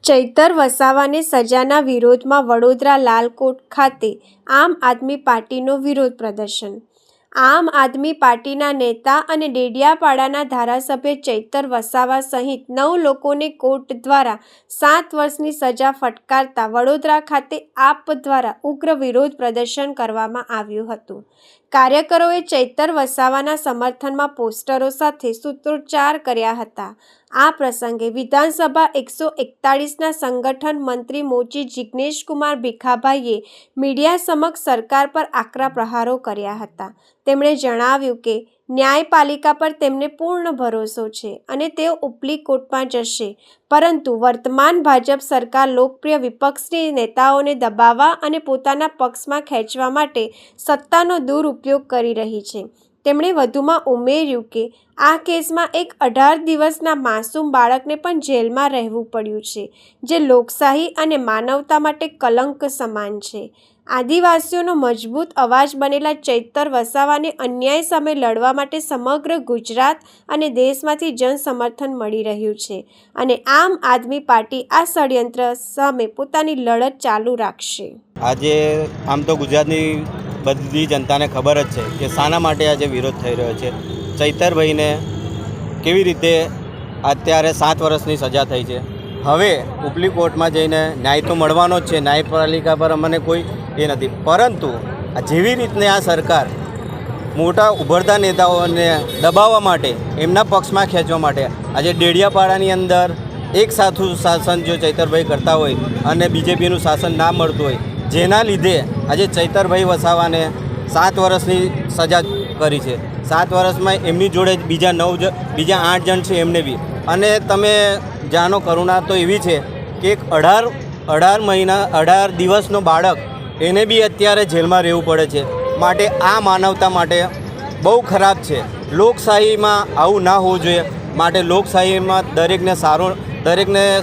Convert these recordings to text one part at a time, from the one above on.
ચૈતર વસાવાને સજાના વિરોધમાં વડોદરા લાલકોટ ખાતે આમ આદમી પાર્ટીનો વિરોધ પ્રદર્શન। આમ આદમી પાર્ટીના નેતા અને ડેડિયાપાડાના ધારાસભ્ય ચૈતર વસાવા સહિત 9 લોકોને કોર્ટ દ્વારા 7 વર્ષની સજા ફટકારતા વડોદરા ખાતે આપ દ્વારા ઉગ્ર વિરોધ પ્રદર્શન કરવામાં આવ્યું હતું। કાર્યકરોએ ચૈતર વસાવાના સમર્થનમાં પોસ્ટરો સાથે સૂત્રોચ્ચાર કર્યા હતા। આ પ્રસંગે વિધાનસભા 141ના સંગઠન મંત્રી મોચી જિગ્નેશકુમાર ભીખાભાઈએ મીડિયા સમક્ષ સરકાર પર આકરા પ્રહારો કર્યા હતા। તેમણે જણાવ્યું કે ન્યાયપાલિકા પર તેમને પૂર્ણ ભરોસો છે અને તેઓ ઉપલી કોર્ટમાં જશે, પરંતુ વર્તમાન ભાજપ સરકાર લોકપ્રિય વિપક્ષી નેતાઓને દબાવવા અને પોતાના પક્ષમાં ખેંચવા માટે સત્તાનો દુરુપયોગ કરી રહી છે। તેમણે વધુમાં ઉમેર્યું કે આ કેસમાં એક 18 દિવસના માસૂમ બાળકને પણ જેલમાં રહેવું પડ્યું છે, જે લોકશાહી અને માનવતા માટે કલંક સમાન છે। આદિવાસીઓનો મજબૂત અવાજ બનેલા ચૈતર વસાવાને અન્યાય સામે લડવા માટે સમગ્ર ગુજરાત અને દેશમાંથી જનસમર્થન મળી રહ્યું છે અને આમ આદમી પાર્ટી આ ષડયંત્ર સામે પોતાની લડત ચાલુ રાખશે। આજે આમ તો ગુજરાતની બધી જનતાને ખબર જ છે કે શાના માટે આજે વિરોધ થઈ રહ્યો છે। ચૈતરભાઈને કેવી રીતે અત્યારે 7 વર્ષની સજા થઈ છે। હવે ઉપલી કોર્ટમાં જઈને ન્યાય તો મળવાનો જ છે, ન્યાયપાલિકા પર અમને કોઈ એ નથી, પરંતુ જેવી રીતને આ સરકાર મોટા ઉભરતા નેતાઓને દબાવવા માટે, એમના પક્ષમાં ખેંચવા માટે આજે ડેડિયાપાડાની અંદર એક સાથું શાસન જો ચૈતરભાઈ કરતા હોય અને બીજેપીનું શાસન ના મળતું હોય, જેના લીધે આજે ચૈતરભાઈ વસાવાને 7 વર્ષની સજા કરી છે। 7 વર્ષમાં એમની જોડે બીજા 8 જણ છે એમને બી, અને તમે જાણો કરુણા તો એવી છે કે એક 18 દિવસનો બાળક એને બી અત્યારે જેલમાં રહેવું પડે છે। માટે આ માનવતા માટે બહુ ખરાબ છે। લોકશાહીમાં આવું ના હોવું જોઈએ। માટે લોકશાહીમાં દરેકને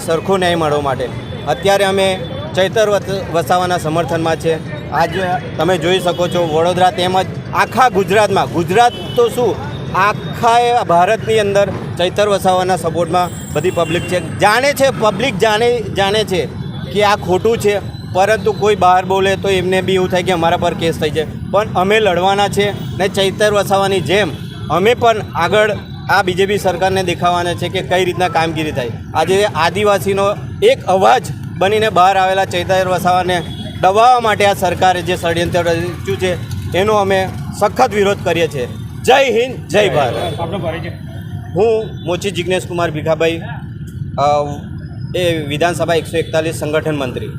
સરખો ન્યાય મળવા માટે અત્યારે અમે ચૈતર વસાવાના સમર્થનમાં છે। આજે તમે જોઈ શકો છો વડોદરા તેમજ આખા ગુજરાતમાં, ગુજરાત તો શું આખા ભારતની અંદર ચૈતર વસાવાના સપોર્ટમાં બધી પબ્લિક છે, જાણે છે, પબ્લિક જાણે છે કે આ ખોટું છે, પરંતુ કોઈ બહાર બોલે તો એમને બી એવું થાય કે અમારા પર કેસ થઈ જાય। પણ અમે લડવાના છે ને ચૈતર વસાવાની જેમ અમે પણ આગળ આ બીજેપી સરકારને દેખાવાના છે કે કઈ રીતના કામગીરી થાય। આજે આદિવાસીનો એક અવાજ બનીને બહાર આવેલા ચૈતર વસાવાને દબાવવા માટે આ સરકારે જે ષડયંત્ર રચ્યું છે એનો અમે સખત વિરોધ કરીએ છીએ। જય હિન્દ, જય ભારત। હું મોચી જિગ્નેશકુમાર ભીખાભાઈ, એ વિધાનસભા 141 સંગઠન મંત્રી।